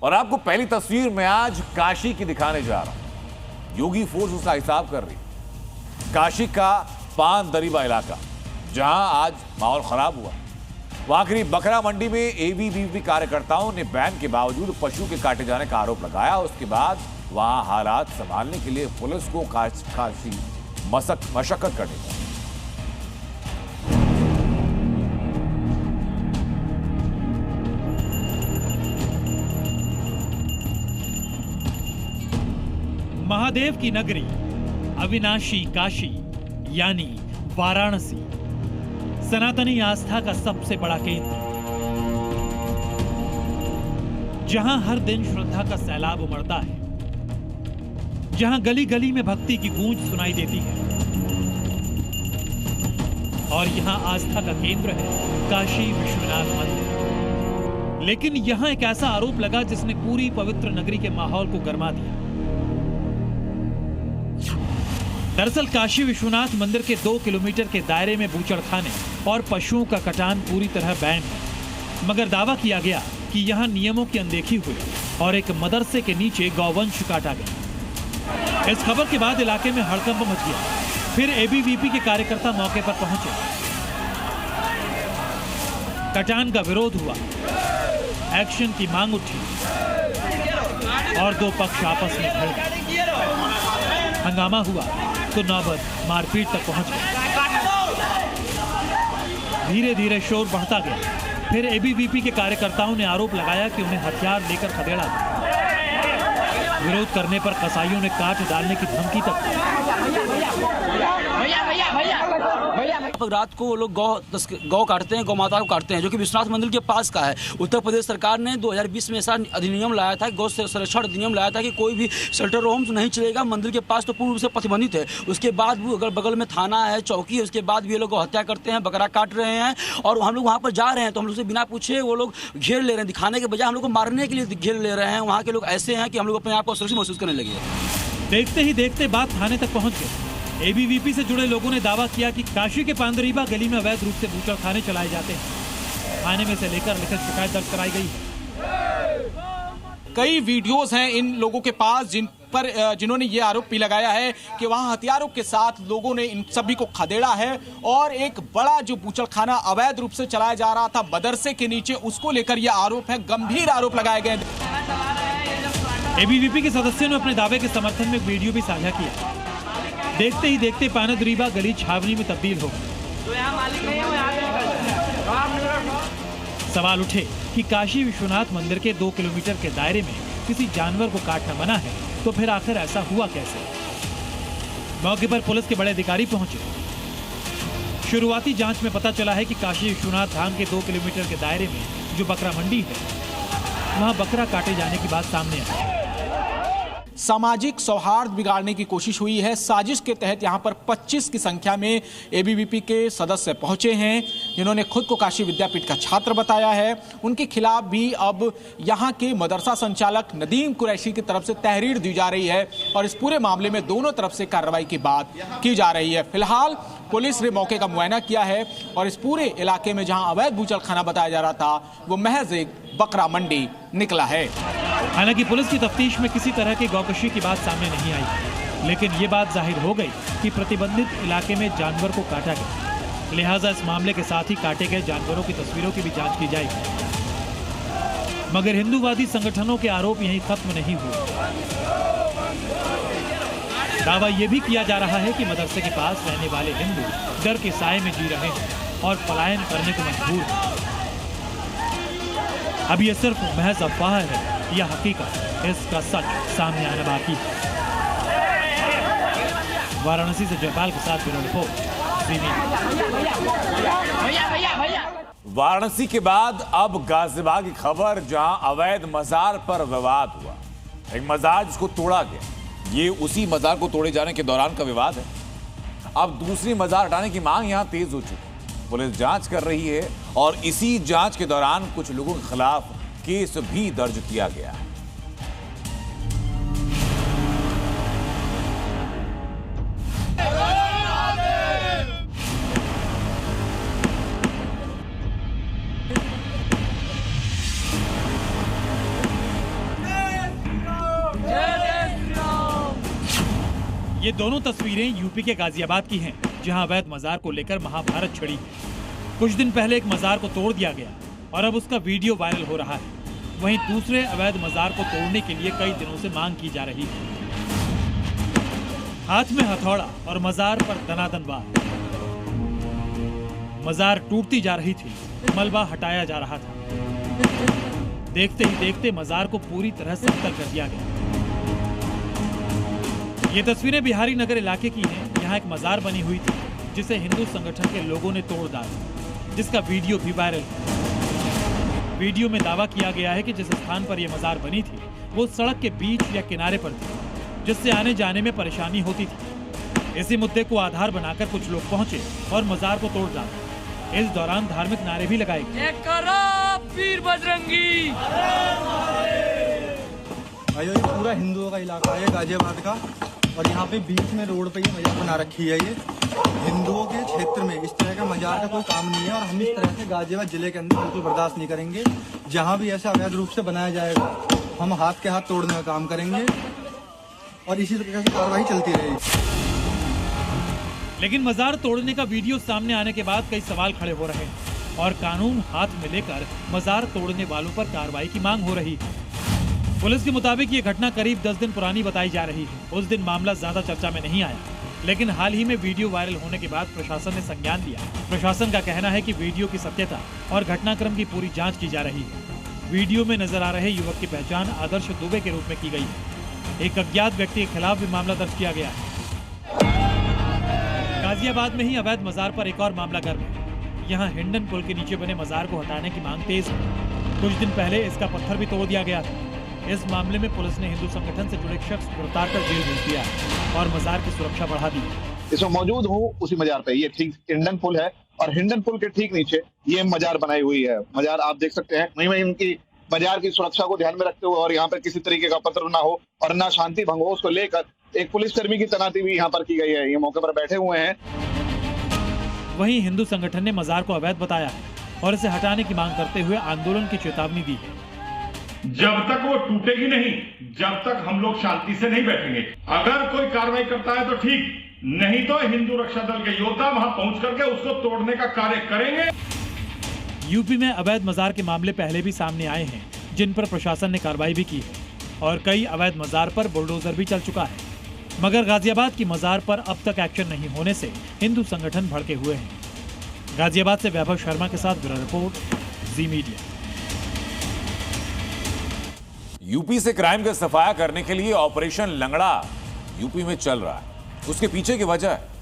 और आपको पहली तस्वीर में आज काशी की दिखाने जा रहा हूं। योगी फोर्स उसका हिसाब कर रही है। काशी का पान दरीबा इलाका, जहां आज माहौल खराब हुआ। वहां करीब बकरा मंडी में एबीवीपी कार्यकर्ताओं ने बैन के बावजूद पशु के काटे जाने का आरोप लगाया। उसके बाद वहां हालात संभालने के लिए पुलिस को खासी मशक्कत करनी पड़ी। महादेव की नगरी अविनाशी काशी यानी वाराणसी सनातनी आस्था का सबसे बड़ा केंद्र, जहां हर दिन श्रद्धा का सैलाब उमड़ता है, जहां गली गली में भक्ति की गूंज सुनाई देती है और यहां आस्था का केंद्र है काशी विश्वनाथ मंदिर। लेकिन यहां एक ऐसा आरोप लगा जिसने पूरी पवित्र नगरी के माहौल को गरमा दिया। दरअसल काशी विश्वनाथ मंदिर के 2 किलोमीटर के दायरे में बूचड़खाने और पशुओं का कटान पूरी तरह बैन है, मगर दावा किया गया कि यहां नियमों की अनदेखी हुई और एक मदरसे के नीचे गौवंश काटा गया। इस खबर के बाद इलाके में हड़कंप मच गया। फिर एबीवीपी के कार्यकर्ता मौके पर पहुंचे, कटान का विरोध हुआ, एक्शन की मांग उठी और दो पक्ष आपस में भिड़ गए। हंगामा हुआ तो नौबत मारपीट तक पहुंच गई। धीरे धीरे शोर बढ़ता गया। फिर एबीवीपी के कार्यकर्ताओं ने आरोप लगाया कि उन्हें हथियार लेकर खदेड़ा गया। विरोध करने पर कसाईयों ने काट डालने की धमकी तक दी। रात को वो लोग गौ काटते हैं, गौ माता को काटते हैं, जो कि विश्वनाथ मंदिर के पास का है। उत्तर प्रदेश सरकार ने 2020 में ऐसा अधिनियम लाया था, गौ संरक्षण अधिनियम लाया था कि कोई भी शेल्टर होम्स नहीं चलेगा मंदिर के पास, तो पूर्ण रूप से प्रतिबंधित है। उसके बाद भी अगल बगल में थाना है, चौकी है, उसके बाद भी ये लोग हत्या करते हैं, बकरा काट रहे हैं। और हम लोग वहाँ पर जा रहे हैं तो हम लोग से बिना पूछे वो लोग घेर ले रहे हैं, दिखाने के बजाय हम लोग को मारने के लिए घेर ले रहे हैं। वहाँ के लोग ऐसे हैं कि हम लोग अपने आप को सुरक्षित महसूस करने लगे। देखते ही देखते बात थाने तक पहुंच गई। एबीवीपी से जुड़े लोगों ने दावा किया कि काशी के पानदरीबा गली में अवैध रूप से बूचड़खाने चलाए जाते हैं। थाने में से लेकर लिखित शिकायत दर्ज कराई गई है। कई वीडियोस हैं इन लोगों के पास जिन्होंने ये आरोप भी लगाया है कि वहां हथियारों के साथ लोगों ने इन सभी को खदेड़ा है और एक बड़ा जो बूचड़खाना अवैध रूप से चलाया जा रहा था मदरसे के नीचे, उसको लेकर यह आरोप है, गंभीर आरोप लगाए गए। एबीवीपी के सदस्यों ने अपने दावे के समर्थन में वीडियो भी साझा किया। देखते ही देखते पानदरीबा गली छावनी में तब्दील हो गई। सवाल उठे कि काशी विश्वनाथ मंदिर के 2 किलोमीटर के दायरे में किसी जानवर को काटना मना है, तो फिर आखिर ऐसा हुआ कैसे? मौके पर पुलिस के बड़े अधिकारी पहुंचे। शुरुआती जांच में पता चला है कि काशी विश्वनाथ धाम के 2 किलोमीटर के दायरे में जो बकरा मंडी है, वहां बकरा काटे जाने की बात सामने आई। सामाजिक सौहार्द बिगाड़ने की कोशिश हुई है। साजिश के तहत यहां पर 25 की संख्या में एबीवीपी के सदस्य पहुंचे हैं, जिन्होंने खुद को काशी विद्यापीठ का छात्र बताया है। उनके खिलाफ भी अब यहां के मदरसा संचालक नदीम कुरैशी की तरफ से तहरीर दी जा रही है और इस पूरे मामले में दोनों तरफ से कार्रवाई की बात की जा रही है। फिलहाल पुलिस ने मौके का मुआयना किया है और इस पूरे इलाके में जहां अवैध बूचड़खाना बताया जा रहा था, वो महज एक बकरा मंडी निकला है। हालांकि पुलिस की तफ्तीश में किसी तरह की गौकशी की बात सामने नहीं आई, लेकिन ये बात जाहिर हो गई कि प्रतिबंधित इलाके में जानवर को काटा गया। लिहाजा इस मामले के साथ ही काटे गए जानवरों की तस्वीरों की भी जांच की जाएगी। मगर हिंदूवादी संगठनों के आरोप यहीं खत्म नहीं हुए। दावा यह भी किया जा रहा है कि मदरसे के पास रहने वाले हिंदू डर के साए में जी रहे हैं और पलायन करने को मजबूर हैं। अब यह सिर्फ महज अफवाह है या हकीकत, इसका सच सामने आना बाकी है। वाराणसी से जयपाल के साथ ब्यूरो रिपोर्ट। वाराणसी के बाद अब गाजियाबाद की खबर, जहां अवैध मजार पर विवाद हुआ। एक मजार जिसको तोड़ा गया, ये उसी मजार को तोड़े जाने के दौरान का विवाद है। अब दूसरी मजार हटाने की मांग यहां तेज हो चुकी है। पुलिस जांच कर रही है और इसी जांच के दौरान कुछ लोगों के खिलाफ केस भी दर्ज किया गया है। ये दोनों तस्वीरें यूपी के गाजियाबाद की हैं, जहां अवैध मजार को लेकर महाभारत छिड़ी। कुछ दिन पहले एक मजार को तोड़ दिया गया और अब उसका वीडियो वायरल हो रहा है। वहीं दूसरे अवैध मजार को तोड़ने के लिए कई दिनों से मांग की जा रही है। हाथ में हथौड़ा और मजार पर दनादन वार। मजार टूटती जा रही थी, मलबा हटाया जा रहा था। देखते ही देखते मजार को पूरी तरह समतल कर दिया गया। ये तस्वीरें बिहारी नगर इलाके की हैं। यहाँ एक मजार बनी हुई थी जिसे हिंदू संगठन के लोगों ने तोड़ डाला, जिसका वीडियो भी वायरल है। वीडियो में दावा किया गया है कि जिस स्थान पर यह मजार बनी थी वो सड़क के बीच या किनारे पर थी, जिससे आने जाने में परेशानी होती थी। इसी मुद्दे को आधार बनाकर कुछ लोग पहुंचे और मजार को तोड़ डाला। इस दौरान धार्मिक नारे भी लगाए गए। वीर बजरंगी। भाई ये पूरा हिंदुओं का इलाका है गाजियाबाद का, और यहाँ पे बीच में रोड पे ये मजार बना रखी है। ये हिंदुओं के क्षेत्र में इस तरह का मजार का कोई काम नहीं है, और हम इस तरह से गाजियाबाद जिले के अंदर बिल्कुल बर्दाश्त नहीं करेंगे। जहाँ भी ऐसा अवैध रूप से बनाया जाएगा हम हाथ के हाथ तोड़ने का काम करेंगे, और इसी तरह से कार्रवाई चलती रहेगी। लेकिन मजार तोड़ने का वीडियो सामने आने के बाद कई सवाल खड़े हो रहे हैं और कानून हाथ में लेकर मजार तोड़ने वालों पर कार्रवाई की मांग हो रही है। पुलिस के मुताबिक ये घटना करीब 10 दिन पुरानी बताई जा रही है। उस दिन मामला ज्यादा चर्चा में नहीं आया, लेकिन हाल ही में वीडियो वायरल होने के बाद प्रशासन ने संज्ञान लिया। प्रशासन का कहना है कि वीडियो की सत्यता और घटनाक्रम की पूरी जांच की जा रही है। वीडियो में नजर आ रहे युवक की पहचान आदर्श दुबे के रूप में की गई है। एक अज्ञात व्यक्ति के खिलाफ भी मामला दर्ज किया गया है। गाजियाबाद में ही अवैध मजार पर एक और मामला गर्म है। यहाँ हिंडन पुल के नीचे बने मजार को हटाने की मांग तेज है। कुछ दिन पहले इसका पत्थर भी तोड़ दिया गया था। इस मामले में पुलिस ने हिंदू संगठन से जुड़े एक शख्स गिरफ्तार कर जेल भेज दिया और मजार की सुरक्षा बढ़ा दी। इसमें मौजूद हूँ उसी मजार पे। ये ठीक हिंडन पुल है और हिंडन पुल के ठीक नीचे ये मजार बनाई हुई है। मजार आप देख सकते हैं। वहीं इनकी मजार की सुरक्षा को ध्यान में रखते हुए और यहाँ पर किसी तरीके का उपद्रव ना हो और ना शांति भंग हो, उसको लेकर एक पुलिसकर्मी की तैनाती भी यहाँ पर की गई है। ये मौके पर बैठे हुए हैं। वहीं हिंदू संगठन ने मजार को अवैध बताया है और इसे हटाने की मांग करते हुए आंदोलन की चेतावनी दी है। जब तक वो टूटेगी नहीं, जब तक हम लोग शांति से नहीं बैठेंगे। अगर कोई कार्रवाई करता है तो ठीक, नहीं तो हिंदू रक्षा दल के योद्धा वहां पहुंच करके उसको तोड़ने का कार्य करेंगे। यूपी में अवैध मजार के मामले पहले भी सामने आए हैं, जिन पर प्रशासन ने कार्रवाई भी की है और कई अवैध मजार पर बुलडोजर भी चल चुका है। मगर गाजियाबाद की मजार पर अब तक एक्शन नहीं होने से हिंदू संगठन भड़के हुए हैं। गाजियाबाद से वैभव शर्मा के साथ ब्यूरो रिपोर्ट, जी मीडिया। यूपी से क्राइम का सफाया करने के लिए ऑपरेशन लंगड़ा यूपी में चल रहा है। उसके पीछे की वजह है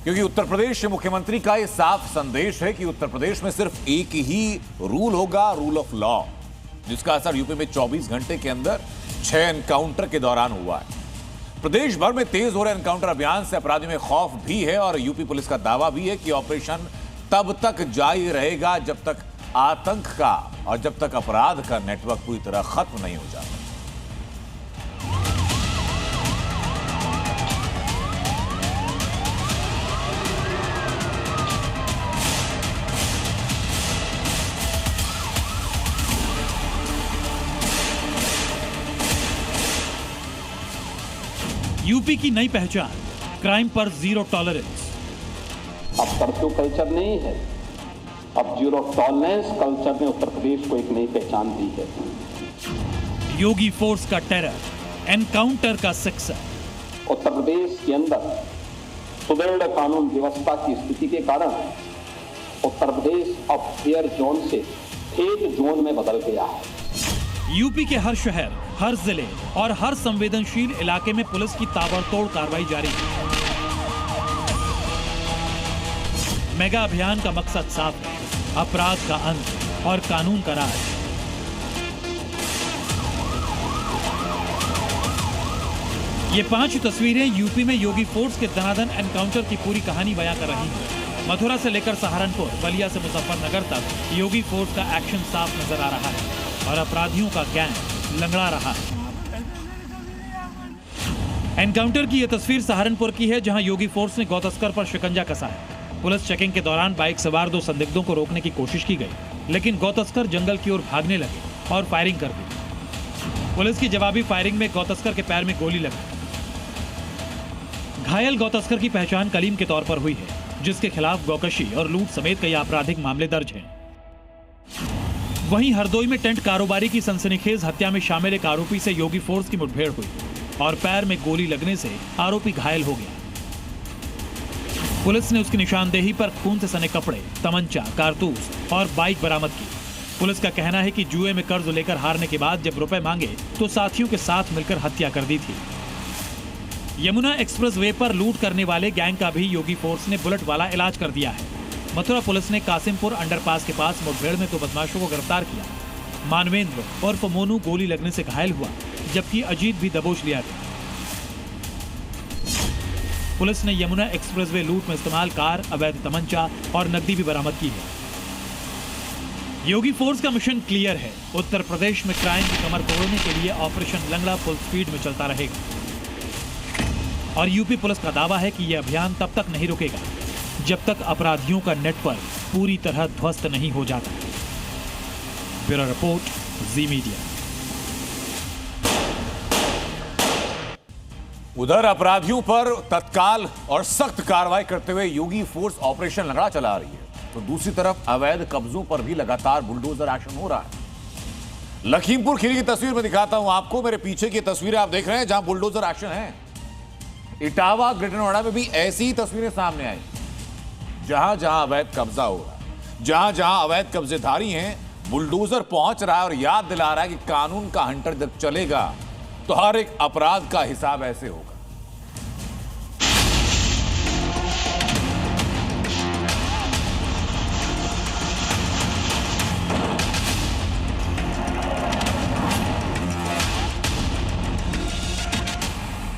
क्योंकि उत्तर प्रदेश के मुख्यमंत्री का यह साफ संदेश है कि उत्तर प्रदेश में सिर्फ एक ही रूल होगा, रूल ऑफ लॉ, जिसका असर यूपी में 24 घंटे के अंदर 6 एनकाउंटर के दौरान हुआ है। प्रदेश भर में तेज हो रहे एनकाउंटर अभियान से अपराधियों में खौफ भी है और यूपी पुलिस का दावा भी है कि ऑपरेशन तब तक जारी रहेगा जब तक आतंक का और जब तक अपराध का नेटवर्क पूरी तरह खत्म नहीं हो जाता। यूपी की नई पहचान, क्राइम पर जीरो टॉलरेंस। अब कर्फ्यू कल्चर नहीं है, अब जीरो टॉलरेंस कल्चर ने उत्तर प्रदेश को एक नई पहचान दी है। योगी फोर्स का टेरर, एनकाउंटर का सक्सेस। उत्तर प्रदेश के अंदर सुदृढ़ कानून व्यवस्था की स्थिति के कारण उत्तर प्रदेश अब फेयर जोन से फेक जोन में बदल गया है। यूपी के हर शहर, हर जिले और हर संवेदनशील इलाके में पुलिस की ताबड़तोड़ कार्रवाई जारी है। मेगा अभियान का मकसद साफ है, अपराध का अंत और कानून का राज। ये 5 तस्वीरें यूपी में योगी फोर्स के दनादन एनकाउंटर की पूरी कहानी बयां कर रही हैं। मथुरा से लेकर सहारनपुर, बलिया से मुजफ्फरनगर तक योगी फोर्स का एक्शन साफ नजर आ रहा है और अपराधियों का गैंग लंगड़ा रहा है। एनकाउंटर की यह तस्वीर सहारनपुर की है, जहां योगी फोर्स ने गौ तस्कर पर शिकंजा कसा है। पुलिस चेकिंग के दौरान बाइक सवार 2 संदिग्धों को रोकने की कोशिश की गई, लेकिन गौ तस्कर जंगल की ओर भागने लगे और फायरिंग कर दी। पुलिस की जवाबी फायरिंग में गौ तस्कर के पैर में गोली लगी। घायल गौ तस्कर की पहचान कलीम के तौर पर हुई है, जिसके खिलाफ गौकशी और लूट समेत कई आपराधिक मामले दर्ज हैं। वहीं हरदोई में टेंट कारोबारी की सनसनीखेज हत्या में शामिल एक आरोपी से योगी फोर्स की मुठभेड़ हुई और पैर में गोली लगने से आरोपी घायल हो गया। पुलिस ने उसकी निशानदेही पर खून से सने कपड़े, तमंचा, कारतूस और बाइक बरामद की। पुलिस का कहना है कि जुए में कर्ज लेकर हारने के बाद जब रुपए मांगे तो साथियों के साथ मिलकर हत्या कर दी थी। यमुना एक्सप्रेस वे पर लूट करने वाले गैंग का भी योगी फोर्स ने बुलेट वाला इलाज कर दिया है। मथुरा पुलिस ने कासिमपुर अंडरपास के पास मुठभेड़ में 2 बदमाशों को गिरफ्तार किया। मानवेंद्र और मोनू गोली लगने से घायल हुआ, जबकि अजीत भी दबोच लिया गया। पुलिस ने यमुना एक्सप्रेसवे लूट में इस्तेमाल कार, अवैध तमंचा और नकदी भी बरामद की है। योगी फोर्स का मिशन क्लियर है। उत्तर प्रदेश में क्राइम की कमर तोड़ने के लिए ऑपरेशन लंगड़ा फुल स्पीड में चलता रहेगा और यूपी पुलिस का दावा है कि यह अभियान तब तक नहीं रुकेगा जब तक अपराधियों का नेटवर्क पूरी तरह ध्वस्त नहीं हो जाता। ब्यूरो रिपोर्ट, जी मीडिया। उधर अपराधियों पर तत्काल और सख्त कार्रवाई करते हुए योगी फोर्स ऑपरेशन लंगड़ा चला रही है, तो दूसरी तरफ अवैध कब्जों पर भी लगातार बुलडोजर एक्शन हो रहा है। लखीमपुर खीरी की तस्वीर में दिखाता हूं आपको। मेरे पीछे की तस्वीरें आप देख रहे हैं जहां बुलडोजर एक्शन है। इटावा, ग्रेटर नोएडा में भी ऐसी ही तस्वीरें सामने आई। जहां जहां अवैध कब्जा हो रहा है, जहां जहां अवैध कब्जेधारी हैं, बुलडोजर पहुंच रहा है और याद दिला रहा है कि कानून का हंटर जब चलेगा तो हर एक अपराध का हिसाब ऐसे होगा।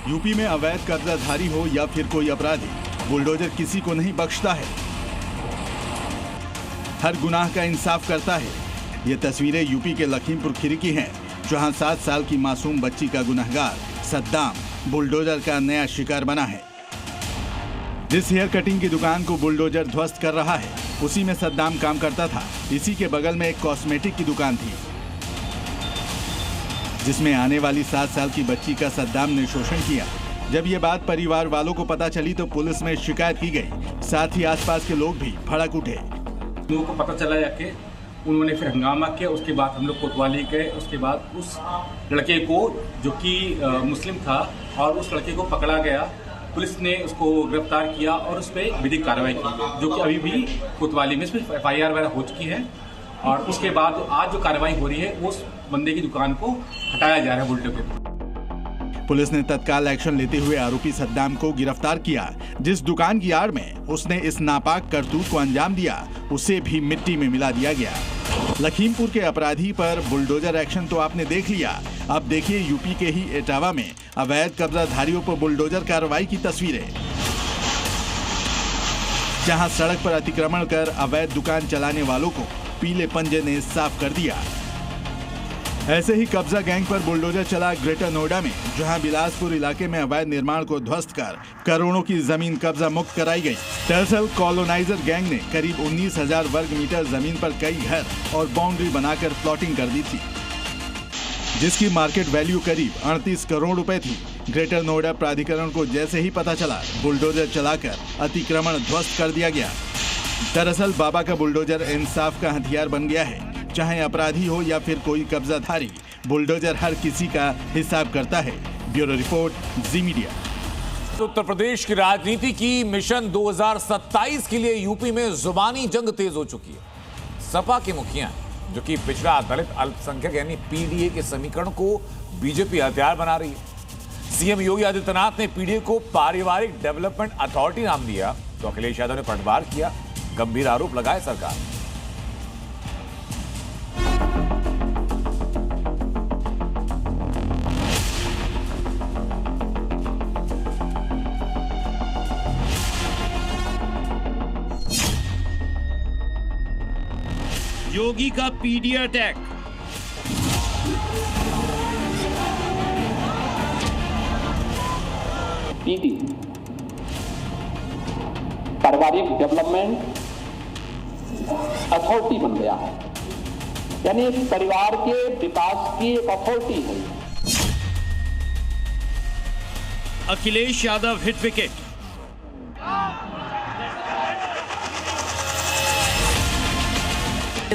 यूपी में अवैध कब्जाधारी हो या फिर कोई अपराधी, बुलडोजर किसी को नहीं बख्शता है, हर गुनाह का इंसाफ करता है। ये तस्वीरें यूपी के लखीमपुर खीरी की हैं, जहां 7 साल की मासूम बच्ची का गुनहगार सद्दाम बुलडोजर का नया शिकार बना है। जिस हेयर कटिंग की दुकान को बुलडोजर ध्वस्त कर रहा है, उसी में सद्दाम काम करता था। इसी के बगल में एक कॉस्मेटिक की दुकान थी, जिसमें आने वाली 7 साल की बच्ची का सद्दाम ने शोषण किया। जब ये बात परिवार वालों को पता चली तो पुलिस में शिकायत की गई। साथ ही आसपास के लोग भी भड़क उठे। लोगों को पता चला जाके उन्होंने फिर हंगामा किया। उसके बाद हम लोग कोतवाली गए। उसके बाद उस लड़के को, जो कि मुस्लिम था, और उस लड़के को पकड़ा गया। पुलिस ने उसको गिरफ्तार किया और उस पर विधिक कार्रवाई की, जो कि अभी भी कोतवाली में FIR वगैरह हो चुकी है। और उसके बाद आज जो कार्रवाई हो रही है, उस बंदे की दुकान को हटाया जा रहा है बुलडोजर के ऊपर। पुलिस ने तत्काल एक्शन लेते हुए आरोपी सद्दाम को गिरफ्तार किया। जिस दुकान की आड़ में उसने इस नापाक करतूत को अंजाम दिया, उसे भी मिट्टी में मिला दिया गया। लखीमपुर के अपराधी पर बुलडोजर एक्शन तो आपने देख लिया, अब देखिए यूपी के ही इटावा में अवैध कब्जाधारियों पर बुलडोजर कार्रवाई की तस्वीरें, जहां सड़क पर अतिक्रमण कर अवैध दुकान चलाने वालों को पीले पंजे ने साफ कर दिया। ऐसे ही कब्जा गैंग पर बुलडोजर चला ग्रेटर नोएडा में, जहां बिलासपुर इलाके में अवैध निर्माण को ध्वस्त कर करोड़ों की जमीन कब्जा मुक्त कराई गई। दरअसल कॉलोनाइजर गैंग ने करीब 19,000 वर्ग मीटर जमीन पर कई घर और बाउंड्री बनाकर प्लॉटिंग कर दी थी, जिसकी मार्केट वैल्यू करीब 38 करोड़ रुपए थी। ग्रेटर नोएडा प्राधिकरण को जैसे ही पता चला, बुलडोजर चलाकर अतिक्रमण ध्वस्त कर दिया गया। दरअसल बाबा का बुलडोजर इंसाफ का हथियार बन गया है। चाहे अपराधी हो या फिर कोई कब्जाधारी, बुलडोजर हर किसी का हिसाब करता है। ब्यूरो रिपोर्ट, जी मीडिया। उत्तर प्रदेश की राजनीति की मिशन 2027 के लिए यूपी में जुबानी जंग तेज हो चुकी है। सपा के मुखिया, जो कि पिछड़ा, दलित, अल्पसंख्यक यानी PDA के समीकरण को बीजेपी हथियार बना रही है। सीएम योगी आदित्यनाथ ने PDA को पारिवारिक डेवलपमेंट अथॉरिटी नाम दिया, तो अखिलेश यादव ने पलटवार किया, गंभीर आरोप लगाए सरकार। योगी का PDA अटैक। PD पारिवारिक डेवलपमेंट अथॉरिटी बन गया है, यानी एक परिवार के विकास की एक अथॉरिटी है। Akhilesh Yadav hit wicket.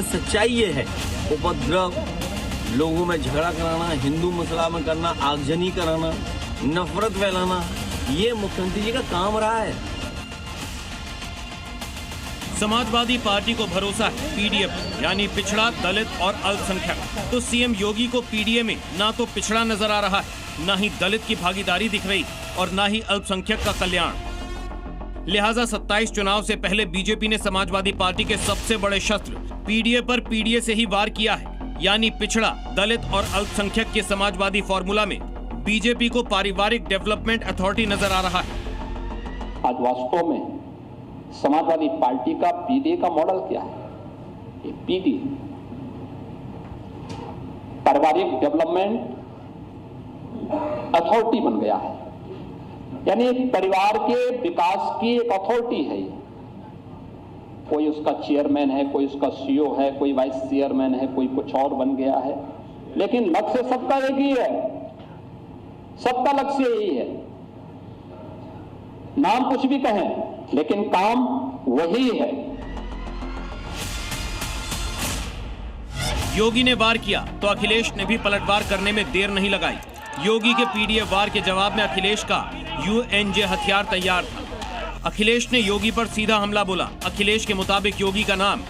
सच्चाई ये है, उपद्रव, लोगों में झगड़ा कराना, हिंदू मुसलमान करना, आगजनी कराना, नफरत फैलाना, ये मुख्यमंत्री जी का काम रहा है। समाजवादी पार्टी को भरोसा है पीडीए पर, यानी पिछड़ा, दलित और अल्पसंख्यक। तो सीएम योगी को पीडीए में ना तो पिछड़ा नजर आ रहा है, ना ही दलित की भागीदारी दिख रही और ना ही अल्पसंख्यक का कल्याण। लिहाजा 27 चुनाव से पहले बीजेपी ने समाजवादी पार्टी के सबसे बड़े शस्त्र पीडीए पर पीडीए से ही वार किया है, यानी पिछड़ा, दलित और अल्पसंख्यक के समाजवादी फॉर्मूला में बीजेपी को पारिवारिक डेवलपमेंट अथॉरिटी नजर आ रहा है। आज वास्तव में समाजवादी पार्टी का पीडीए का मॉडल क्या है? पीडीए पारिवारिक डेवलपमेंट अथॉरिटी बन गया है, यानी एक परिवार के विकास की एक अथॉरिटी है। कोई उसका चेयरमैन है, कोई उसका सीईओ है, कोई वाइस चेयरमैन है, कोई कुछ और बन गया है, लेकिन लक्ष्य सबका एक ही है, सबका लक्ष्य यही है। नाम कुछ भी कहें लेकिन काम वही है। योगी ने वार किया तो अखिलेश ने भी पलटवार करने में देर नहीं लगाई। योगी के पीडीए वार के जवाब में अखिलेश का यूएनजे हथियार तैयार था। अखिलेश ने योगी पर सीधा हमला बोला। अखिलेश के मुताबिक योगी का नाम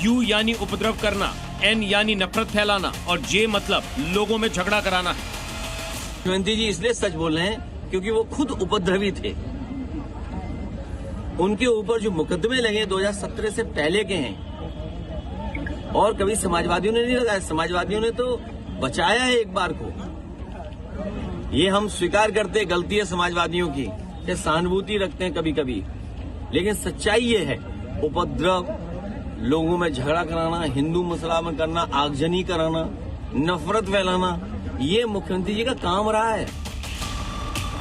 यू यानी उपद्रव करना, एन यानी नफरत फैलाना और जे मतलब लोगों में झगड़ा कराना है। मुख्यमंत्री जी इसलिए सच बोल रहे हैं क्योंकि वो खुद उपद्रवी थे। उनके ऊपर जो मुकदमे लगे 2017 से पहले के हैं और कभी समाजवादियों ने नहीं लगाया। समाजवादियों ने तो बचाया है एक बार को। ये हम स्वीकार करते हैं, गलती है समाजवादियों की, सहानुभूति रखते हैं कभी कभी, लेकिन सच्चाई ये है, उपद्रव, लोगों में झगड़ा कराना, हिंदू मुसलमान करना, आगजनी कराना, नफरत फैलाना, ये मुख्यमंत्री जी का काम रहा है।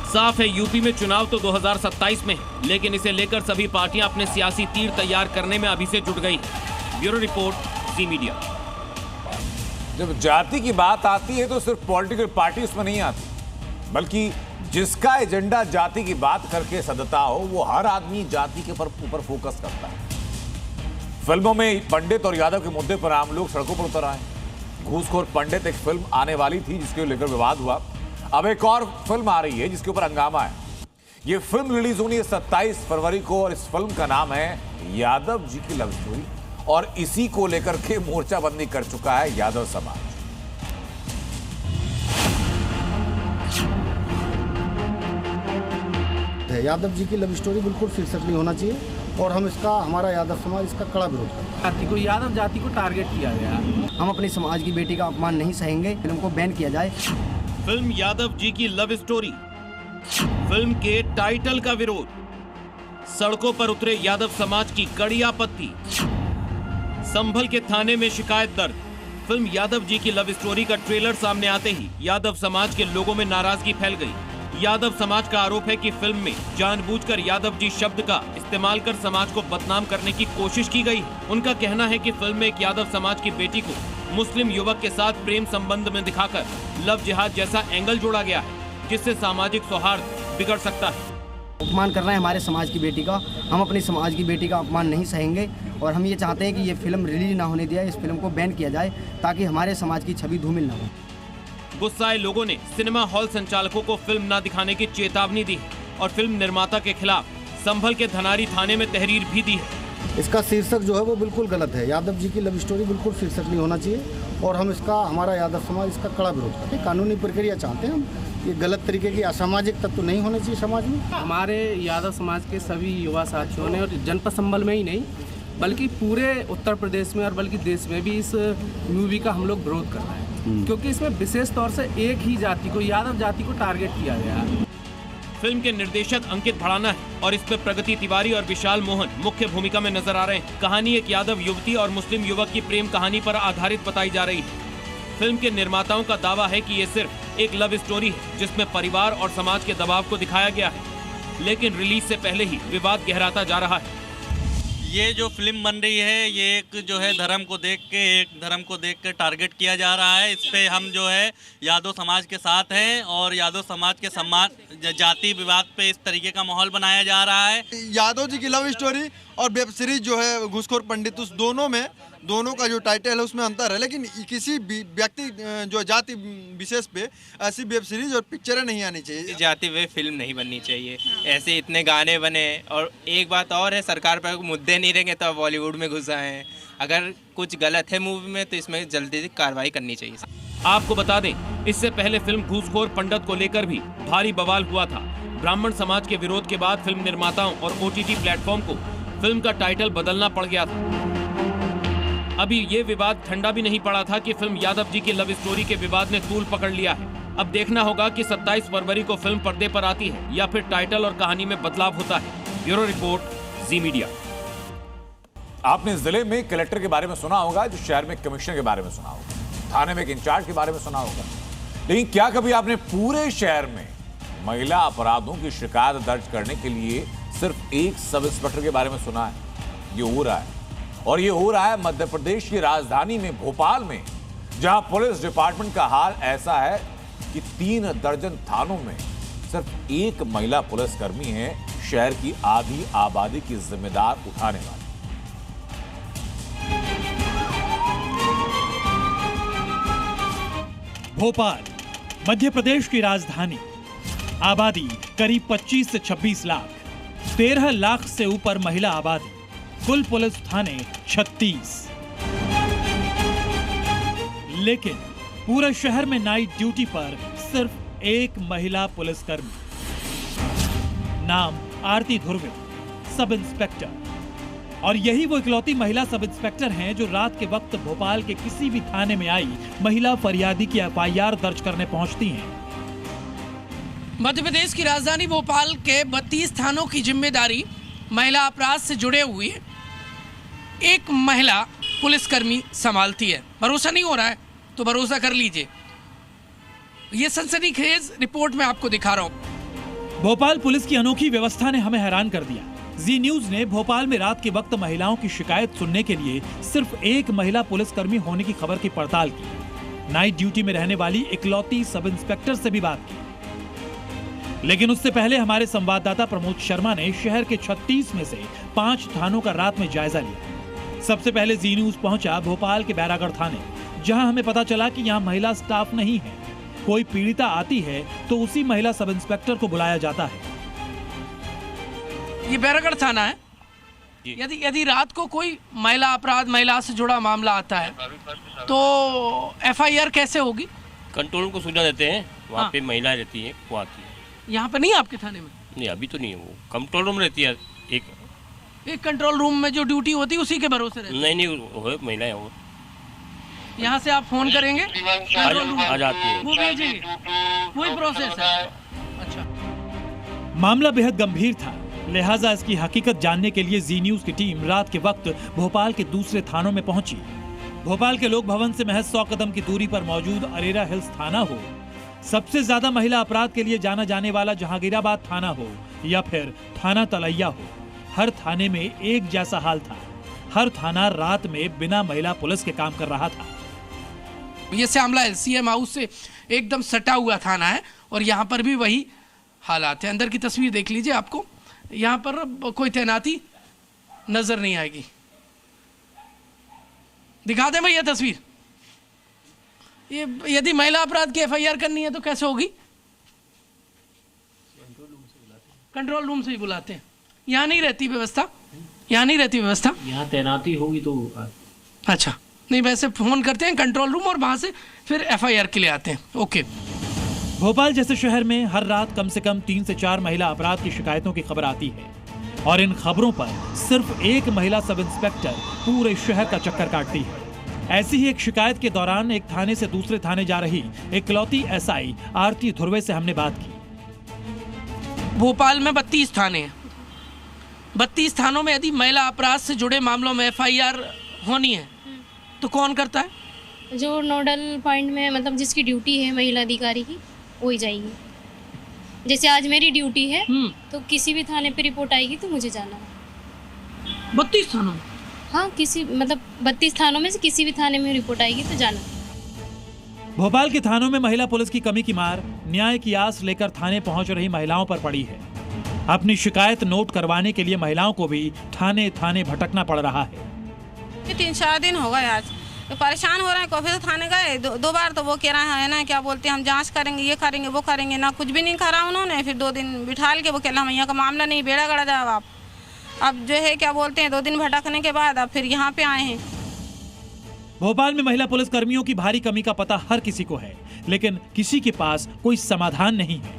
साफ है यूपी में चुनाव तो 2027 में है, लेकिन इसे लेकर सभी पार्टियां अपने सियासी तीर तैयार करने में अभी से जुट गई। ब्यूरो रिपोर्ट, जी मीडिया। जब जाति की बात आती है तो सिर्फ पॉलिटिकल पार्टी उसमें नहीं आती, बल्कि जिसका एजेंडा जाति की बात करके सदता हो वो हर आदमी जाति के ऊपर फोकस करता है। फिल्मों में पंडित और यादव के मुद्दे पर आम लोग सड़कों पर उतर आए। घूसखोर पंडित एक फिल्म आने वाली थी जिसके लेकर विवाद हुआ। अब एक और फिल्म आ रही है जिसके ऊपर हंगामा है। ये फिल्म रिलीज होनी है 27 फरवरी को और इस फिल्म का नाम है यादव जी की लव स्टोरी और इसी को लेकर के मोर्चाबंदी कर चुका है यादव समाज। यादव जी की लव स्टोरी बिल्कुल शीर्षक नहीं होना चाहिए और हम इसका, हमारा यादव समाज इसका कड़ा विरोध करता है। यादव जाति को टारगेट किया गया। हम अपनी समाज की बेटी का अपमान नहीं सहेंगे, फिल्म को बैन किया जाए। फिल्म यादव जी की लव स्टोरी, फिल्म के टाइटल का विरोध, सड़कों पर उतरे यादव समाज की कड़ी आपत्ति, संभल के थाने में शिकायत दर्ज। फिल्म यादव जी की लव स्टोरी का ट्रेलर सामने आते ही यादव समाज के लोगों में नाराजगी फैल गई। यादव समाज का आरोप है कि फिल्म में जानबूझकर यादव जी शब्द का इस्तेमाल कर समाज को बदनाम करने की कोशिश की गई। उनका कहना है कि फिल्म में एक यादव समाज की बेटी को मुस्लिम युवक के साथ प्रेम संबंध में दिखाकर लव जिहाद जैसा एंगल जोड़ा गया है, जिससे सामाजिक सौहार्द बिगड़ सकता है। अपमान कर रहे हैं हमारे समाज की बेटी का। हम अपनी समाज की बेटी का अपमान नहीं सहेंगे और हम ये चाहते हैं कि ये फिल्म रिलीज ना होने दिया, इस फिल्म को बैन किया जाए ताकि हमारे समाज की छवि धूमिल न हो। गुस्साए लोगों ने सिनेमा हॉल संचालकों को फिल्म न दिखाने की चेतावनी दी है और फिल्म निर्माता के खिलाफ संभल के धनारी थाने में तहरीर भी दी है। इसका शीर्षक जो है वो बिल्कुल गलत है। यादव जी की लव स्टोरी बिल्कुल शीर्षक नहीं होना चाहिए और हम इसका, हमारा यादव समाज इसका कड़ा विरोध करते हैं। कानूनी प्रक्रिया चाहते हैं हम। ये गलत तरीके की असामाजिक तत्व नहीं होने चाहिए समाज में। हमारे यादव समाज के सभी युवा साथियों ने, और जनपद संभल में ही नहीं बल्कि पूरे उत्तर प्रदेश में और बल्कि देश में भी इस मूवी का हम लोग विरोध कर रहे हैं, क्योंकि इसमें विशेष तौर से एक ही जाति को, यादव जाति को टारगेट किया गया है। फिल्म के निर्देशक अंकित भड़ाना है और इसमें प्रगति तिवारी और विशाल मोहन मुख्य भूमिका में नजर आ रहे हैं। कहानी एक यादव युवती और मुस्लिम युवक की प्रेम कहानी पर आधारित बताई जा रही है। फिल्म के निर्माताओं का दावा है कि ये सिर्फ एक लव स्टोरी है जिसमें परिवार और समाज के दबाव को दिखाया गया है, लेकिन रिलीज से पहले ही विवाद गहराता जा रहा है। ये जो फिल्म बन रही है ये एक जो है धर्म को देख के टारगेट किया जा रहा है। इस पे हम जो है यादव समाज के साथ हैं और यादव समाज के सम्मान, जाति विवाद पे इस तरीके का माहौल बनाया जा रहा है। यादव जी की लव स्टोरी और वेब सीरीज जो है घूसखोर पंडित, उस दोनों का जो टाइटल है उसमें अंतर है, लेकिन किसी व्यक्ति जो जाति विशेष पे ऐसी वेब सीरीज और पिक्चरें नहीं आनी चाहिए। जाति वे फिल्म नहीं बननी चाहिए, ऐसे इतने गाने बने। और एक बात और है, सरकार पर मुद्दे नहीं रहेंगे तो बॉलीवुड में घुस आए हैं। अगर कुछ गलत है मूवी में तो इसमें जल्दी से कार्रवाई करनी चाहिए। आपको बता दें, इससे पहले फिल्म घूसखोर पंडित को लेकर भी भारी बवाल हुआ था। ब्राह्मण समाज के विरोध के बाद फिल्म निर्माताओं और OTT प्लेटफॉर्म को फिल्म का टाइटल बदलना पड़ गया था। अभी ये विवाद ठंडा भी नहीं पड़ा था कि फिल्म यादव जी की लव स्टोरी के विवाद ने तूल पकड़ लिया है। अब देखना होगा कि 27 फरवरी को फिल्म पर्दे पर आती है या फिर टाइटल और कहानी में बदलाव होता है। ब्यूरो रिपोर्ट, जी मीडिया। आपने जिले में कलेक्टर के बारे में सुना होगा, जो शहर में कमिश्नर के बारे में सुना होगा, थाने में एक इंचार्ज के बारे में सुना होगा, लेकिन क्या कभी आपने पूरे शहर में महिला अपराधों की शिकायत दर्ज करने के लिए सिर्फ एक सब इंस्पेक्टर के बारे में सुना है? ये हो रहा है, और ये हो रहा है मध्य प्रदेश की राजधानी में भोपाल में, जहां पुलिस डिपार्टमेंट का हाल ऐसा है कि 3 दर्जन थानों में सिर्फ एक महिला पुलिसकर्मी है, शहर की आधी आबादी की जिम्मेदार उठाने वाली। भोपाल, मध्य प्रदेश की राजधानी, आबादी करीब 25 से 26 लाख, 13 लाख से ऊपर महिला आबादी, कुल पुलिस थाने 36। लेकिन पूरे शहर में नाइट ड्यूटी पर सिर्फ एक महिला पुलिसकर्मी, नाम आरती धुर्वे, सब इंस्पेक्टर। और यही वो इकलौती महिला सब इंस्पेक्टर हैं जो रात के वक्त भोपाल के किसी भी थाने में आई महिला फरियादी की FIR दर्ज करने पहुंचती हैं। मध्य प्रदेश की राजधानी भोपाल के 32 थानों की जिम्मेदारी महिला अपराध से जुड़े हुए एक महिला पुलिसकर्मी संभालती है। भरोसा नहीं हो रहा है तो भरोसा कर लीजिए, ये सनसनीखेज रिपोर्ट में आपको दिखा रहा हूं। भोपाल पुलिस की अनोखी व्यवस्था ने हमें हैरान कर दिया। जी न्यूज ने भोपाल में रात के वक्त महिलाओं की शिकायत सुनने के लिए सिर्फ एक महिला पुलिसकर्मी होने की खबर की पड़ताल की। नाइट ड्यूटी में रहने वाली इकलौती सब इंस्पेक्टर से भी बात की, लेकिन उससे पहले हमारे संवाददाता प्रमोद शर्मा ने शहर के 36 में से 5 थानों का रात में जायजा लिया। सबसे पहले जी न्यूज पहुंचा भोपाल के बैरागढ़ थाने, जहां हमें पता चला कि यहां महिला स्टाफ नहीं है। कोई पीड़िता आती है तो उसी महिला सब इंस्पेक्टर को बुलाया जाता है। ये बैरागढ़ थाना है। यदि रात को कोई महिला अपराध, महिला से जुड़ा मामला आता है तो FIR कैसे होगी? कंट्रोल रूम को सूचना देते हैं, वहाँ पे महिला रहती है, वो आती है। यहाँ पे नहीं है आपके थाने में? नहीं, अभी तो नहीं है। वो कंट्रोल रूम रहती है, एक कंट्रोल रूम में जो ड्यूटी होती है उसी के भरोसे रहती है। नहीं, महिलाएं वो यहाँ से आप फोन करेंगे, आ जाती है, वो भेजेंगे, वही प्रोसेस है। अच्छा, मामला बेहद गंभीर था, लिहाजा इसकी हकीकत जानने के लिए जी न्यूज की टीम रात के वक्त भोपाल के दूसरे थानों में पहुंची। भोपाल के लोक भवन से महज 100 कदम की दूरी पर मौजूद अरेरा हिल्स थाना हो, सबसे ज्यादा महिला अपराध के लिए जाना जाने वाला जहांगीराबाद थाना हो या फिर थाना तलैया हो, हर थाने में एक जैसा हाल था। हर थाना रात में बिना महिला पुलिस के काम कर रहा था। ये श्यामला LCM हाउस से एकदम सटा हुआ थाना है और यहाँ पर भी वही हालात है। अंदर की तस्वीर देख लीजिए, आपको यहाँ पर कोई तैनाती नजर नहीं आएगी। दिखा दें भैया तस्वीर। ये यदि महिला अपराध की FIR करनी है तो कैसे होगी? कंट्रोल रूम से ही बुलाते हैं। यहाँ नहीं रहती व्यवस्था? यहाँ नहीं रहती व्यवस्था? यहाँ तैनाती होगी तो अच्छा, नहीं वैसे फोन करते हैं कंट्रोल रूम और वहां से फिर FIR के लिए आते हैं। ओके। भोपाल जैसे शहर में हर रात कम से कम 3 से 4 महिला अपराध की शिकायतों की खबर आती है और इन खबरों पर सिर्फ एक महिला सब इंस्पेक्टर पूरे शहर का चक्कर काटती है। ऐसी ही एक शिकायत के दौरान एक थाने से दूसरे थाने जा रही इकलौती SI आरती धुर्वे से हमने बात की। भोपाल में 32 थाने हैं। 32 थानों में यदि महिला अपराध से जुड़े मामलों में FIR होनी है तो कौन करता है? जो नोडल पॉइंट में, मतलब जिसकी ड्यूटी है महिला अधिकारी की, वो ही जाएगी। जैसे आज मेरी ड्यूटी है तो किसी भी थाने पे रिपोर्ट आएगी तो मुझे जाना है। 32 थानों में? हाँ, किसी मतलब 32 थानों में से किसी भी थाने में रिपोर्ट आएगी तो जाना। भोपाल के थानों में महिला पुलिस की कमी की मार न्याय की आस लेकर थाने पहुंच रही महिलाओं पर पड़ी है। अपनी शिकायत नोट करवाने के लिए महिलाओं को भी थाने थाने भटकना पड़ रहा है। 3-4 दिन हो गए आज, तो परेशान हो रहे हैं। कभी तो थाने गए दो बार, तो वो कह रहा है ना, क्या बोलते हैं, हम जांच करेंगे, ये करेंगे, वो करेंगे, ना कुछ भी नहीं करा उन्होंने। फिर 2 दिन बिठाल के वो कह रहा हम यहाँ का मामला नहीं, बेड़ा गड़ा जाओ आप। अब जो है क्या बोलते हैं 2 दिन भटकने के बाद अब फिर यहाँ पे आए हैं। भोपाल में महिला पुलिस कर्मियों की भारी कमी का पता हर किसी को है, लेकिन किसी के पास कोई समाधान नहीं है।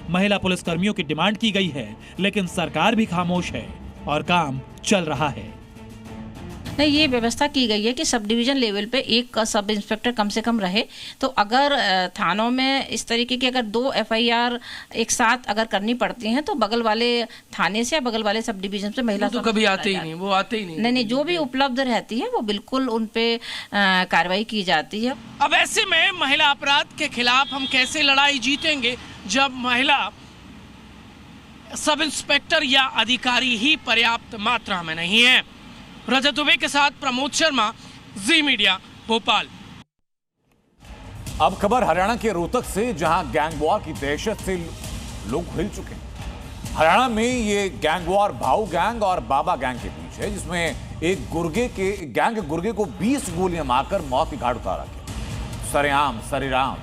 महिला पुलिस कर्मियों की डिमांड की गई है, लेकिन सरकार भी खामोश है और काम चल रहा है। नहीं, ये व्यवस्था की गई है कि सब डिवीजन लेवल पे एक सब इंस्पेक्टर कम से कम रहे। तो अगर थानों में इस तरीके की अगर 2 FIR एक साथ अगर करनी पड़ती हैं तो बगल वाले थाने से या बगल वाले सब डिवीजन से महिला तो कभी आते ही नहीं, वो आते ही नहीं। नहीं, जो भी उपलब्ध रहती है वो बिल्कुल उन पे कार्रवाई की जाती है। अब ऐसे में महिला अपराध के खिलाफ हम कैसे लड़ाई जीतेंगे जब महिला सब इंस्पेक्टर या अधिकारी ही पर्याप्त मात्रा में नहीं है। रजत दुबे के साथ प्रमोद शर्मा, जी मीडिया, भोपाल। अब खबर हरियाणा के रोहतक से, जहां गैंग वॉर की दहशत से लोग हिल चुके हैं। हरियाणा में ये गैंग वॉर भाऊ गैंग और बाबा गैंग के बीच है, जिसमें एक गुर्गे को 20 गोलियां मारकर मौत की घाट उतारा गया। सरेआम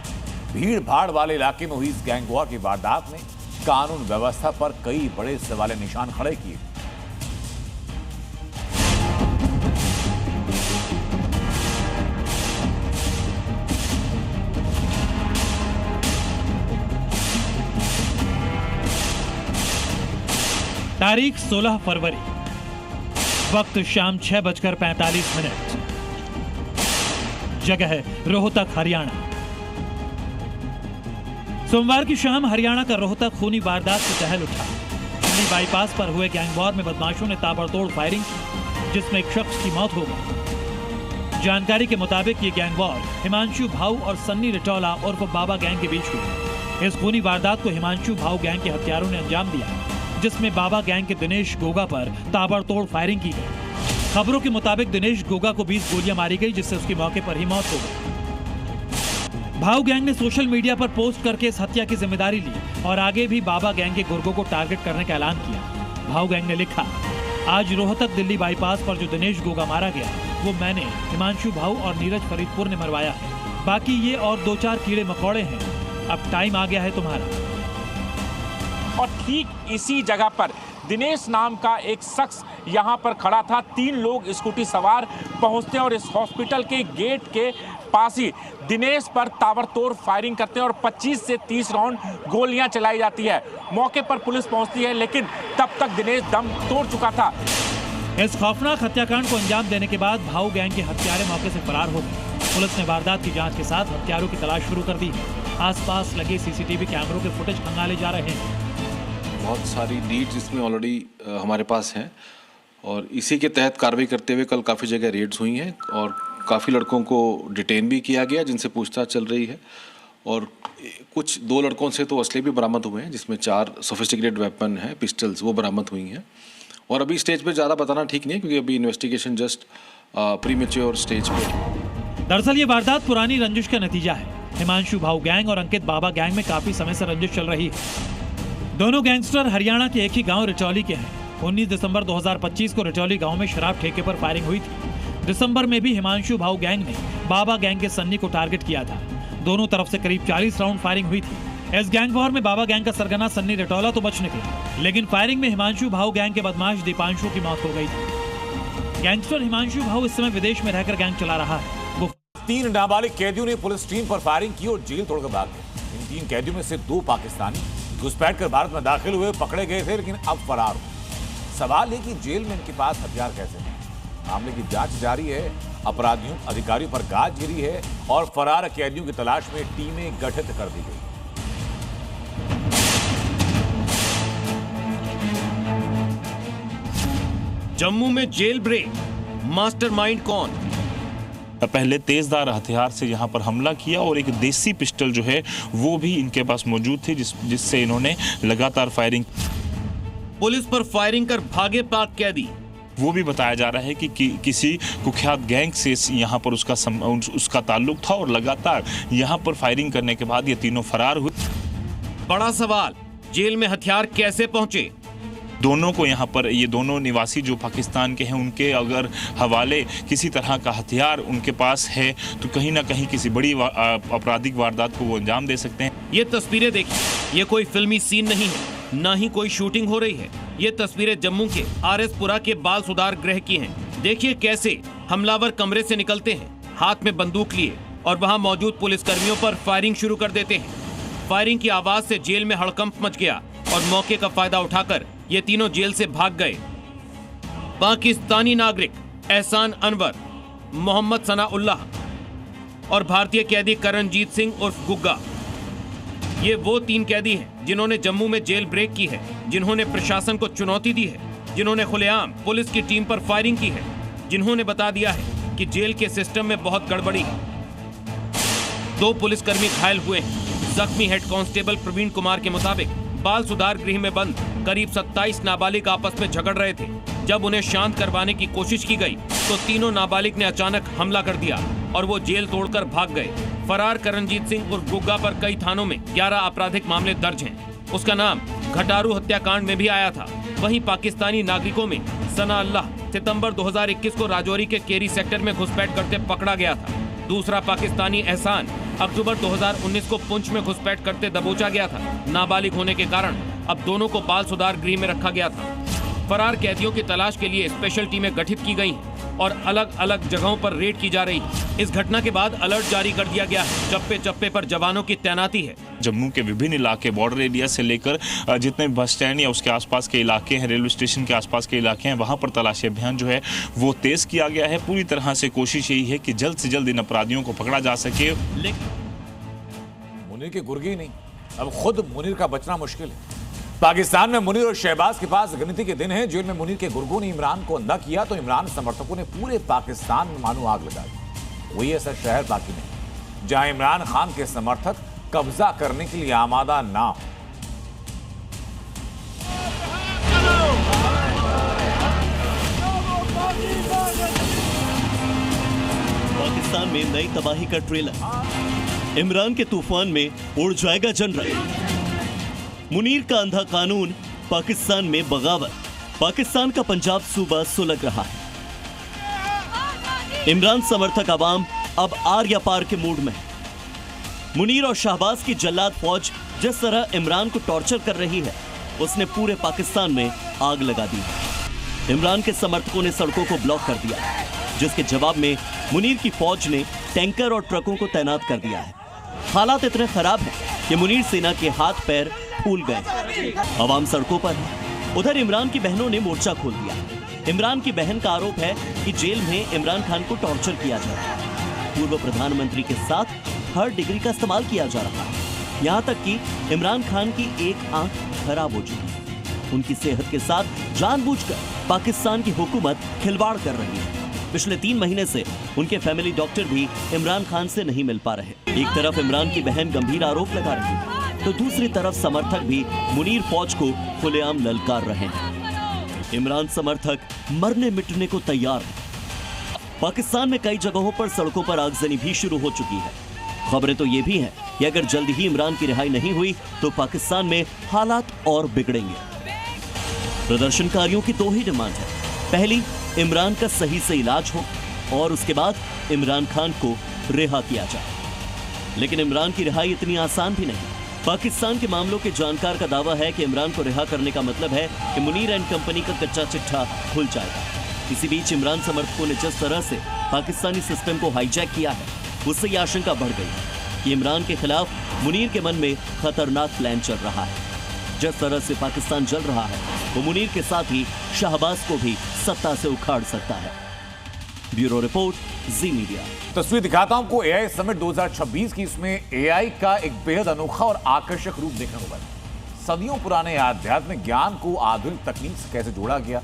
भीड़ भाड़ वाले इलाके में हुई इस गैंग वॉर की वारदात ने कानून व्यवस्था पर कई बड़े सवाल निशान खड़े किए। तारीख 16 फरवरी, वक्त शाम 6:45, जगह रोहतक, हरियाणा। सोमवार की शाम हरियाणा का रोहतक खूनी वारदात से चहल उठा। दिल्ली बाईपास पर हुए गैंग वॉर में बदमाशों ने ताबड़तोड़ फायरिंग की, जिसमें एक शख्स की मौत हो गई। जानकारी के मुताबिक ये गैंग वॉर हिमांशु भाऊ और सन्नी रिटोला उर्फ बाबा गैंग के बीच हुई। इस खूनी वारदात को हिमांशु भाऊ गैंग के हत्यारों ने अंजाम दिया, जिसमें बाबा गैंग के दिनेश गोगा पर ताबड़तोड़ फायरिंग की गई। खबरों के मुताबिक दिनेश गोगा को 20 गोलियां मारी गई, जिससे उसकी मौके पर ही मौत हो गई। भाऊ गैंग ने सोशल मीडिया पर पोस्ट करके इस हत्या की जिम्मेदारी ली और आगे भी बाबा गैंग के गुर्गों को टारगेट करने का ऐलान किया। भाऊ गैंग ने लिखा, आज रोहतक दिल्ली बाईपास पर जो दिनेश गोगा मारा गया वो मैंने, हिमांशु भाऊ और नीरज फरीदपुर ने मरवाया है। बाकी ये और 2-4 कीड़े मकोड़े हैं। अब टाइम आ गया है तुम्हारा। और ठीक इसी जगह पर दिनेश नाम का एक शख्स यहाँ पर खड़ा था। 3 लोग स्कूटी सवार पहुँचते हैं और इस हॉस्पिटल के गेट के पास ही दिनेश पर ताबड़तोड़ फायरिंग करते हैं और 25 से 30 राउंड गोलियां चलाई जाती है। मौके पर पुलिस पहुंचती है, लेकिन तब तक दिनेश दम तोड़ चुका था। इस खौफनाक हत्याकांड को अंजाम देने के बाद भाऊ गैंग के हत्यारे मौके से फरार हो गए। पुलिस ने वारदात की जांच के साथ हत्यारों की तलाश शुरू कर दी है। आसपास लगे CCTV कैमरों के फुटेज खंगाले जा रहे हैं। बहुत सारी लीड्स इसमें ऑलरेडी हमारे पास हैं और इसी के तहत कार्रवाई करते हुए कल काफ़ी जगह रेड्स हुई हैं और काफ़ी लड़कों को डिटेन भी किया गया, जिनसे पूछताछ चल रही है। और कुछ 2 लड़कों से तो असले भी बरामद हुए हैं, जिसमें 4 सोफिस्टिकेटेड वेपन हैं, पिस्टल्स, वो बरामद हुई हैं। और अभी स्टेज पे ज़्यादा बताना ठीक नहीं है, क्योंकि अभी इन्वेस्टिगेशन जस्ट प्रीमेच्योर स्टेज पे। दरअसल ये वारदात पुरानी रंजिश का नतीजा है। हिमांशु भाऊ गैंग और अंकित बाबा गैंग में काफी समय से रंजिश चल रही है। दोनों गैंगस्टर हरियाणा के एक ही गांव रिचौली के हैं। 19 दिसंबर 2025 को रिचौली गांव में शराब ठेके पर फायरिंग हुई थी। दिसंबर में भी हिमांशु भाऊ गैंग ने बाबा गैंग के सन्नी को टारगेट किया था। दोनों तरफ से करीब 40 राउंड फायरिंग हुई थी। इस गैंग वॉर में बाबा गैंग का सरगना सन्नी रिटोला तो बच निकला, लेकिन फायरिंग में हिमांशु भाऊ गैंग के बदमाश दीपांशु की मौत हो गई थी। गैंगस्टर हिमांशु भाऊ इस समय विदेश में रहकर गैंग चला रहा है। वो 3 नाबालिग कैदियों ने पुलिस टीम पर फायरिंग की और जेल तोड़कर भाग गए। इन 3 कैदियों में से 2 पाकिस्तानी घुसपैठ कर भारत में दाखिल हुए, पकड़े गए थे, लेकिन अब फरार हो। सवाल है कि जेल में इनके पास हथियार कैसे हैं। मामले की जांच जारी है। अपराधियों अधिकारियों पर गाज गिरी है और फरार कैदियों की तलाश में टीमें गठित कर दी गई। जम्मू में जेल ब्रेक, मास्टरमाइंड कौन? पहले तेजधार हथियार से यहाँ पर हमला किया और एक देसी पिस्टल जो है वो भी इनके पास मौजूद थी, जिससे इन्होंने लगातार फायरिंग। पुलिस पर फायरिंग कर भागे पाक कैदी, वो भी बताया जा रहा है कि किसी कुख्यात गैंग से यहाँ पर उसका ताल्लुक था और लगातार यहाँ पर फायरिंग करने के बाद ये तीनों फरार हुए। बड़ा सवाल, जेल में हथियार कैसे पहुंचे? दोनों को यहाँ पर, ये दोनों निवासी जो पाकिस्तान के हैं, उनके अगर हवाले किसी तरह का हथियार उनके पास है तो कहीं ना कहीं किसी बड़ी आपराधिक वारदात को वो अंजाम दे सकते हैं। ये तस्वीरें देखिए, ये कोई फिल्मी सीन नहीं है, ना ही कोई शूटिंग हो रही है। ये तस्वीरें जम्मू के RS-पुरा के बाल सुधार गृह की हैं। देखिए कैसे हमलावर कमरे से निकलते हैं हाथ में बंदूक लिए और वहां मौजूद पुलिसकर्मियों पर फायरिंग शुरू कर देते हैं। फायरिंग की आवाज से जेल में हड़कंप मच गया और मौके का फायदा उठाकर ये तीनों जेल से भाग गए। पाकिस्तानी नागरिक एहसान अनवर, मोहम्मद सनाउल्लाह और भारतीय कैदी करणजीत सिंह उर्फ गुग्गा, ये वो 3 कैदी हैं जिन्होंने जम्मू में जेल ब्रेक की है, जिन्होंने प्रशासन को चुनौती दी है, जिन्होंने खुलेआम पुलिस की टीम पर फायरिंग की है, जिन्होंने बता दिया है कि जेल के सिस्टम में बहुत गड़बड़ी है। 2 पुलिसकर्मी घायल हुए हैं। जख्मी हेड कांस्टेबल प्रवीण कुमार के मुताबिक बाल सुधार गृह में बंद करीब 27 नाबालिग आपस में झगड़ रहे थे। जब उन्हें शांत करवाने की कोशिश की गई तो तीनों नाबालिग ने अचानक हमला कर दिया और वो जेल तोड़कर भाग गए। फरार करणजीत सिंह उर्फ गुग्गा पर कई थानों में 11 आपराधिक मामले दर्ज हैं। उसका नाम घटारू हत्याकांड में भी आया था। वहीं पाकिस्तानी नागरिकों में सना अल्लाह सितंबर 2021 को राजौरी के केरी सेक्टर में घुसपैठ करते पकड़ा गया था। दूसरा पाकिस्तानी एहसान अक्टूबर 2019 को पुंछ में घुसपैठ करते दबोचा गया था। नाबालिग होने के कारण अब दोनों को बाल सुधार गृह में रखा गया था। फरार कैदियों की तलाश के लिए स्पेशल टीमें गठित की गई हैं और अलग अलग जगहों पर रेड की जा रही है। इस घटना के बाद अलर्ट जारी कर दिया गया है। चप्पे चप्पे पर जवानों की तैनाती है। जम्मू के विभिन्न इलाके, बॉर्डर एरिया से लेकर जितने बस स्टैंड या उसके आसपास के इलाके हैं, रेलवे स्टेशन के आसपास के इलाके हैं, वहां पर तलाशी अभियान जो है वो तेज किया गया है। पूरी तरह से कोशिश यही है कि जल्द से जल्द इन अपराधियों को पकड़ा जा सके। मुनीर की गुर्गी नहीं, अब खुद मुनीर का बचना मुश्किल है। पाकिस्तान में मुनीर और शहबाज के पास गिनती के दिन हैं। जेल में मुनीर के गुर्गों ने इमरान को न किया तो इमरान समर्थकों ने पूरे पाकिस्तान में मानो आग लगा दी। कोई ऐसा शहर बाकी नहीं जहां इमरान खान के समर्थक कब्जा करने के लिए आमादा ना हो। पाकिस्तान में नई तबाही का ट्रेलर। इमरान के तूफान में उड़ जाएगा जनरल। मुनीर का अंधा कानून, पाकिस्तान में बगावत। पाकिस्तान का पंजाब सूबा सुलग रहा है। इमरान समर्थक अवाम अब आर या पार के मूड में है। मुनीर और शहबाज की जल्लाद फौज जिस तरह इमरान को टॉर्चर कर रही है, उसने पूरे पाकिस्तान में आग लगा दी है। इमरान के समर्थकों ने सड़कों को ब्लॉक कर दिया, जिसके जवाब में मुनीर की फौज ने टैंकर और ट्रकों को तैनात कर दिया है। हालात इतने खराब हैं कि मुनीर सेना के हाथ पैर फूल गए। अवाम सड़कों पर है। उधर इमरान की बहनों ने मोर्चा खोल दिया। इमरान की बहन का आरोप है कि जेल में इमरान खान को टॉर्चर किया जा रहा है। पूर्व प्रधानमंत्री के साथ हर डिग्री का इस्तेमाल किया जा रहा है। यहाँ तक कि इमरान खान की एक आंख खराब हो चुकी है। उनकी सेहत के साथ जानबूझकर पाकिस्तान की हुकूमत खिलवाड़ कर रही है। पिछले 3 महीने से उनके फैमिली डॉक्टर भी इमरान खान से नहीं मिल पा रहे। एक तरफ इमरान की बहन गंभीर आरोप लगा रही है तो दूसरी तरफ समर्थक भी मुनीर फौज को खुलेआम ललकार रहे हैं। इमरान समर्थक मरने मिटने को तैयार हैं। पाकिस्तान में कई जगहों पर सड़कों पर आगजनी भी शुरू हो चुकी है। खबरें तो ये भी हैं कि अगर जल्द ही इमरान की रिहाई नहीं हुई तो पाकिस्तान में हालात और बिगड़ेंगे। प्रदर्शनकारियों की 2 ही डिमांड है। पहली, इमरान का सही से इलाज हो और उसके बाद इमरान खान को रिहा किया जाए। लेकिन इमरान की रिहाई इतनी आसान भी नहीं। पाकिस्तान के मामलों के जानकार का दावा है कि इमरान को रिहा करने का मतलब है कि मुनीर एंड कंपनी का कच्चा चिट्ठा खुल जाएगा। इसी बीच इमरान समर्थकों ने जिस तरह से पाकिस्तानी सिस्टम को हाईजैक किया है, उससे यह आशंका बढ़ गई कि इमरान के खिलाफ मुनीर के मन में खतरनाक प्लान चल रहा है। जिस तरह से पाकिस्तान जल रहा है, वो मुनीर के साथ ही शहबाज को भी सत्ता से उखाड़ सकता है। ब्यूरो रिपोर्ट, जी मीडिया। तस्वीर दिखाता हूं आपको एआई समिट 2026 की। इसमें एआई का एक बेहद अनोखा और आकर्षक रूप देखने को मिला। सदियों पुराने आध्यात्मिक ज्ञान को आधुनिक तकनीक से कैसे जोड़ा गया।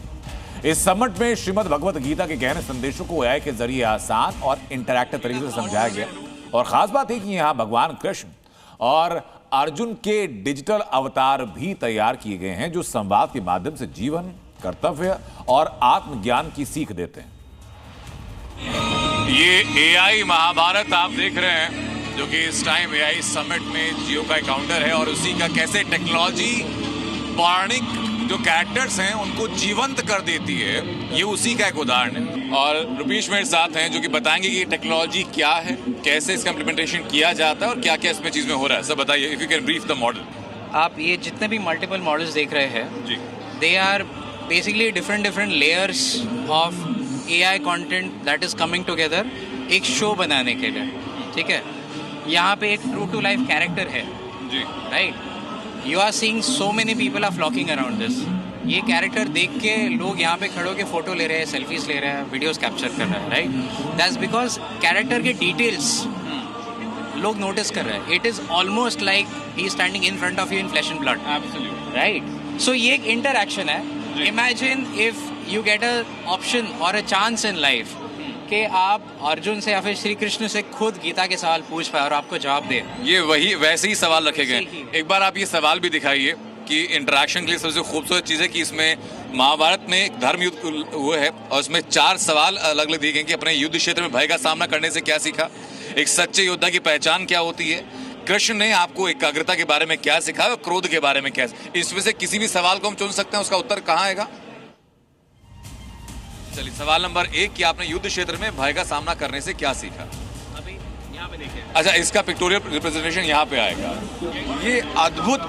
इस समिट में श्रीमद् भगवत गीता के गहरे संदेशों को एआई के जरिए आसान और इंटरैक्टिव तरीके से समझाया गया। और खास बात है कि यहाँ भगवान कृष्ण और अर्जुन के डिजिटल अवतार भी तैयार किए गए हैं, जो संवाद के माध्यम से जीवन कर्तव्य और आत्मज्ञान की सीख देते हैं। ये AI महाभारत आप देख रहे हैं, जो कि इस टाइम AI समिट में जियो का काउंटर है और उसी का कैसे टेक्नोलॉजी पौराणिक जो कैरेक्टर्स हैं उनको जीवंत कर देती है, ये उसी का एक उदाहरण है। और रुपीश मेरे साथ हैं जो कि बताएंगे कि ये टेक्नोलॉजी क्या है, कैसे इसका इम्प्लीमेंटेशन किया जाता है और क्या क्या इसमें चीज में हो रहा है। सब बताइए, if you can brief the model. आप ये जितने भी मल्टीपल मॉडल्स देख रहे हैं जी, they are basically different layers of AI content that is coming together एक शो बनाने के लिए। ठीक है, यहाँ पे एक ट्रू टू लाइफ कैरेक्टर है जी, right. You are seeing so many people are flocking around this. ये कैरेक्टर देख के लोग यहाँ पे खड़े होकर फोटो ले रहे हैं, सेल्फीज ले रहे हैं, वीडियोस कैप्चर कर रहे हैं, राइट। दैट्स बिकॉज कैरेक्टर के डिटेल्स लोग नोटिस कर रहे हैं। It is almost like he standing in front of you in flesh and blood, right. So ये एक इंटरैक्शन है। Imagine if you get a option और अ चांस इन लाइफ कि आप अर्जुन से या फिर श्री कृष्ण से खुद गीता के सवाल पूछ पाए और आपको जवाब दे। ये वैसे ही सवाल रखे गए। एक बार आप ये सवाल भी दिखाइए कि इंटरेक्शन के लिए सबसे खूबसूरत चीज़ है कि इसमें महाभारत में एक धर्म युद्ध हुआ है और उसमें 4 सवाल अलग अलग दिए गए कि अपने युद्ध क्षेत्र में भय का सामना करने से क्या सीखा, एक सच्चे योद्धा की पहचान क्या होती है, कृष्ण ने आपको एकाग्रता के बारे में क्या सिखाया और क्रोध के बारे में क्या। इसमें से किसी भी सवाल को हम चुन सकते हैं, उसका उत्तर कहाँ आएगा। चलिए, सवाल नंबर 1 कि आपने युद्ध क्षेत्र में भय का सामना करने से क्या सीखा। अभी यहाँ पे देखिए, अच्छा, इसका पिक्टोरियल रिप्रेजेंटेशन यहाँ पे आएगा। ये अद्भुत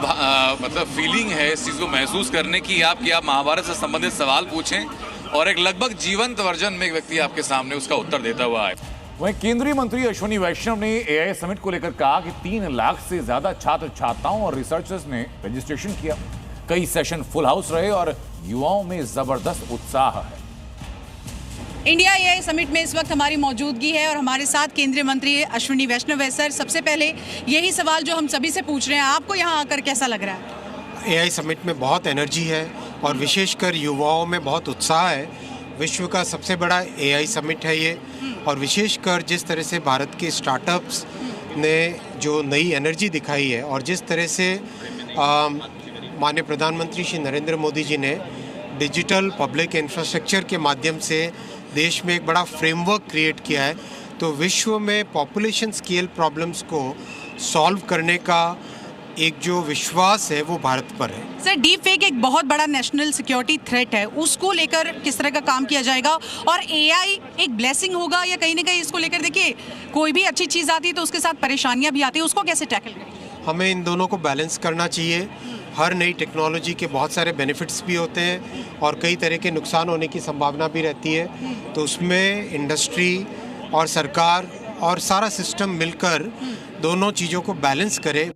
मतलब फीलिंग है इस चीज को महसूस करने की आप महाभारत से संबंधित सवाल पूछें और एक लगभग जीवंत वर्जन में एक व्यक्ति आपके सामने उसका उत्तर देता हुआ आए। वहीं केंद्रीय मंत्री अश्विनी वैष्णव ने AI समिट को लेकर कहा कि 3 लाख से ज्यादा छात्र छात्राओं और रिसर्चर्स ने रजिस्ट्रेशन किया। कई सेशन फुल हाउस रहे और युवाओं में जबरदस्त उत्साह है। इंडिया AI समिट में इस वक्त हमारी मौजूदगी है और हमारे साथ केंद्रीय मंत्री अश्विनी वैष्णव है। सर, सबसे पहले यही सवाल जो हम सभी से पूछ रहे हैं, आपको यहाँ आकर कैसा लग रहा है? AI समिट में बहुत एनर्जी है और विशेषकर युवाओं में बहुत उत्साह है। विश्व का सबसे बड़ा AI समिट है ये, और विशेषकर जिस तरह से भारत के स्टार्टअप्स ने जो नई एनर्जी दिखाई है और जिस तरह से माननीय प्रधानमंत्री श्री नरेंद्र मोदी जी ने डिजिटल पब्लिक इंफ्रास्ट्रक्चर के माध्यम से देश में एक बड़ा फ्रेमवर्क क्रिएट किया है, तो विश्व में पॉपुलेशन स्केल प्रॉब्लम्स को सॉल्व करने का एक जो विश्वास है वो भारत पर है। सर, डीप फेक एक बहुत बड़ा नेशनल सिक्योरिटी थ्रेट है, उसको लेकर किस तरह का काम किया जाएगा और AI एक ब्लेसिंग होगा या कहीं ना कहीं इसको लेकर, देखिए कोई भी अच्छी चीज़ आती है तो उसके साथ परेशानियां भी आती है, उसको कैसे टैकल करेंगे? हमें इन दोनों को बैलेंस करना चाहिए। हर नई टेक्नोलॉजी के बहुत सारे बेनिफिट्स भी होते हैं और कई तरह के नुकसान होने की संभावना भी रहती है, तो उसमें इंडस्ट्री और सरकार और सारा सिस्टम मिलकर दोनों चीज़ों को बैलेंस करे।